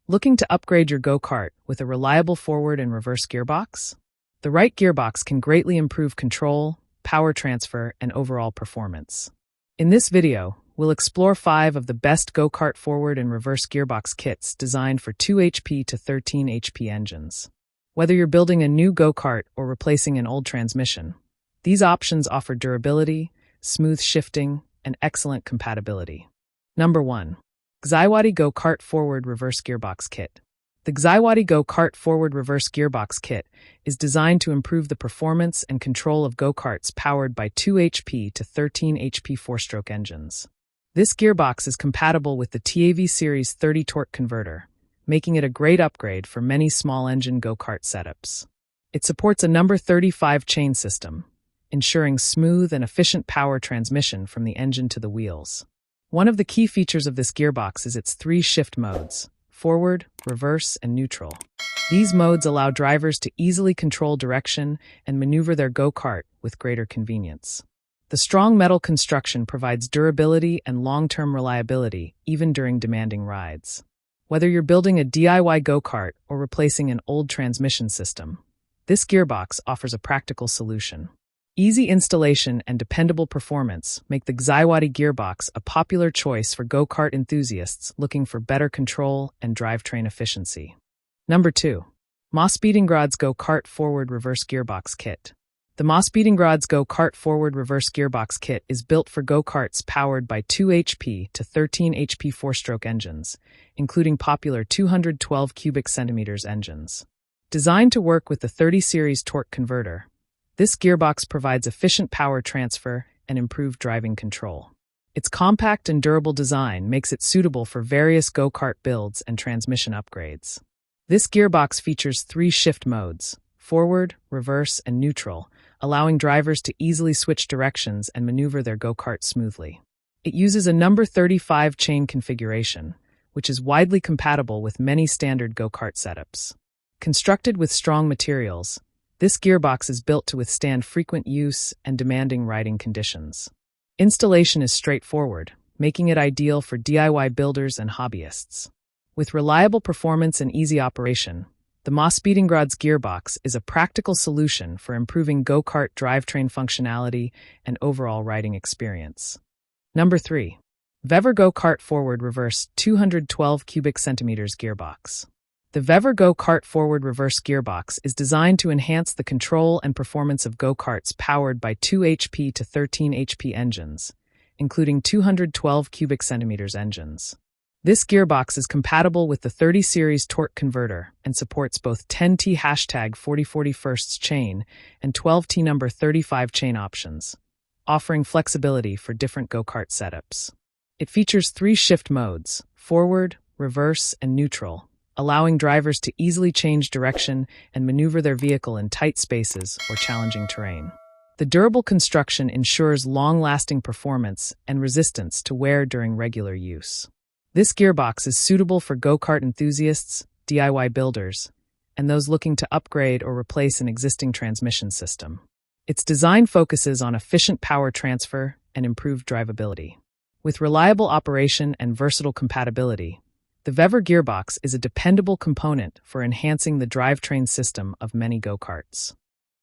Looking to upgrade your go-kart with a reliable forward and reverse gearbox? The right gearbox can greatly improve control, power transfer, and overall performance. In this video, we'll explore 5 of the best go-kart forward and reverse gearbox kits designed for 2 HP to 13 HP engines. Whether you're building a new go-kart or replacing an old transmission, these options offer durability, smooth shifting, and excellent compatibility. Number 1. GXYWADY Go Kart Forward Reverse Gearbox Kit. The GXYWADY Go Kart Forward Reverse Gearbox Kit is designed to improve the performance and control of go-karts powered by 2 HP to 13 HP 4-stroke engines. This gearbox is compatible with the TAV Series 30 torque converter, making it a great upgrade for many small-engine go-kart setups. It supports a number 35 chain system, ensuring smooth and efficient power transmission from the engine to the wheels. One of the key features of this gearbox is its 3 shift modes: forward, reverse, and neutral. These modes allow drivers to easily control direction and maneuver their go-kart with greater convenience. The strong metal construction provides durability and long-term reliability even during demanding rides. Whether you're building a DIY go-kart or replacing an old transmission system, this gearbox offers a practical solution. Easy installation and dependable performance make the GXYWADY gearbox a popular choice for go-kart enthusiasts looking for better control and drivetrain efficiency. Number 2. maXpeedingrods Go Kart Forward Reverse Gearbox Kit. The maXpeedingrods Go Kart Forward Reverse Gearbox Kit is built for go-karts powered by 2 HP to 13 HP 4-stroke engines, including popular 212 cubic centimeters engines. Designed to work with the 30 Series torque converter, this gearbox provides efficient power transfer and improved driving control. Its compact and durable design makes it suitable for various go-kart builds and transmission upgrades. This gearbox features 3 shift modes: forward, reverse, and neutral, allowing drivers to easily switch directions and maneuver their go-kart smoothly. It uses a number 35 chain configuration, which is widely compatible with many standard go-kart setups. Constructed with strong materials, this gearbox is built to withstand frequent use and demanding riding conditions. Installation is straightforward, making it ideal for DIY builders and hobbyists. With reliable performance and easy operation, the maXpeedingrods gearbox is a practical solution for improving go-kart drivetrain functionality and overall riding experience. Number 3. VEVOR Go Kart Forward Reverse 212 cubic centimeters Gearbox. The VEVOR Go Kart Forward Reverse Gearbox is designed to enhance the control and performance of go-karts powered by 2 HP to 13 HP engines, including 212 cubic centimeters engines. This gearbox is compatible with the 30 Series torque converter and supports both 10T #4041 chain and 12T number 35 chain options, offering flexibility for different go-kart setups. It features 3 shift modes: forward, reverse, and neutral, allowing drivers to easily change direction and maneuver their vehicle in tight spaces or challenging terrain. The durable construction ensures long-lasting performance and resistance to wear during regular use. This gearbox is suitable for go-kart enthusiasts, DIY builders, and those looking to upgrade or replace an existing transmission system. Its design focuses on efficient power transfer and improved drivability. With reliable operation and versatile compatibility, the VEVOR gearbox is a dependable component for enhancing the drivetrain system of many go-karts.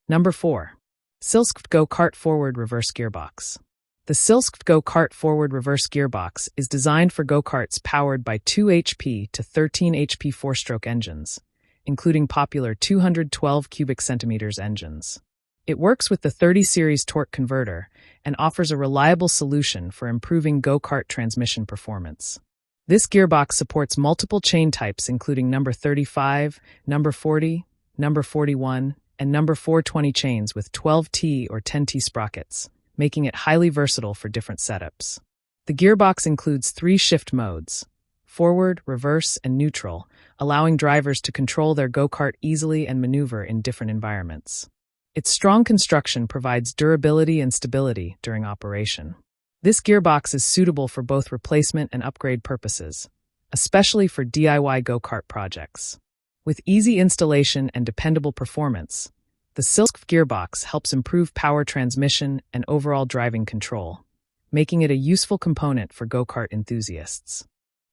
Number 4. Silscvtt Go Kart Forward Reverse Gearbox. The Silscvtt Go Kart Forward Reverse Gearbox is designed for go-karts powered by 2 HP to 13 HP 4-stroke engines, including popular 212 cubic centimeters engines. It works with the 30 Series torque converter and offers a reliable solution for improving go-kart transmission performance. This gearbox supports multiple chain types including number 35, number 40, number 41, and number 420 chains with 12T or 10T sprockets, making it highly versatile for different setups. The gearbox includes 3 shift modes: forward, reverse, and neutral, allowing drivers to control their go-kart easily and maneuver in different environments. Its strong construction provides durability and stability during operation. This gearbox is suitable for both replacement and upgrade purposes, especially for DIY go-kart projects. With easy installation and dependable performance, the Silscvtt gearbox helps improve power transmission and overall driving control, making it a useful component for go-kart enthusiasts.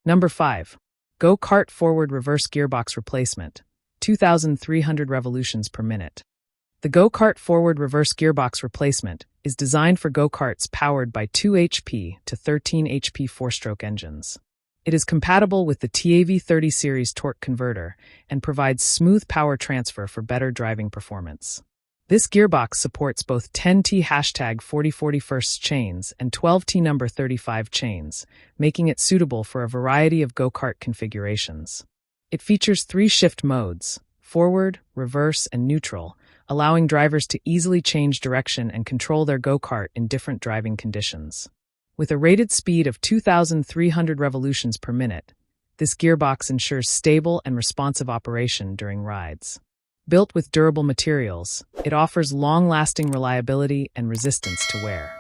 Number 5. Go Kart Forward Reverse Gearbox Replacement, 2,300 revolutions per minute. The Go Kart Forward Reverse Gearbox Replacement is designed for go-karts powered by 2 HP to 13 HP four-stroke engines. It is compatible with the TAV30 series torque converter and provides smooth power transfer for better driving performance. This gearbox supports both 10T#4041 chains and 12T number 35 chains, making it suitable for a variety of go-kart configurations. It features 3 shift modes: forward, reverse, and neutral, allowing drivers to easily change direction and control their go-kart in different driving conditions. With a rated speed of 2,300 revolutions per minute, this gearbox ensures stable and responsive operation during rides. Built with durable materials, it offers long-lasting reliability and resistance to wear.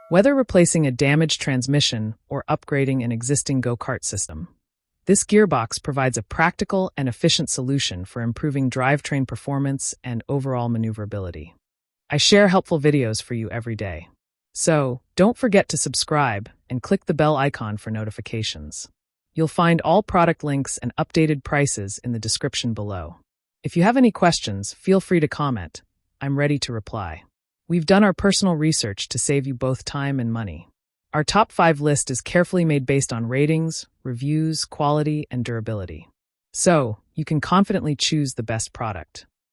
Whether replacing a damaged transmission or upgrading an existing go-kart system, this gearbox provides a practical and efficient solution for improving drivetrain performance and overall maneuverability. I share helpful videos for you every day. So, don't forget to subscribe and click the bell icon for notifications. You'll find all product links and updated prices in the description below. If you have any questions, feel free to comment. I'm ready to reply. We've done our personal research to save you both time and money. Our top 5 list is carefully made based on ratings, reviews, quality, and durability. So, you can confidently choose the best product.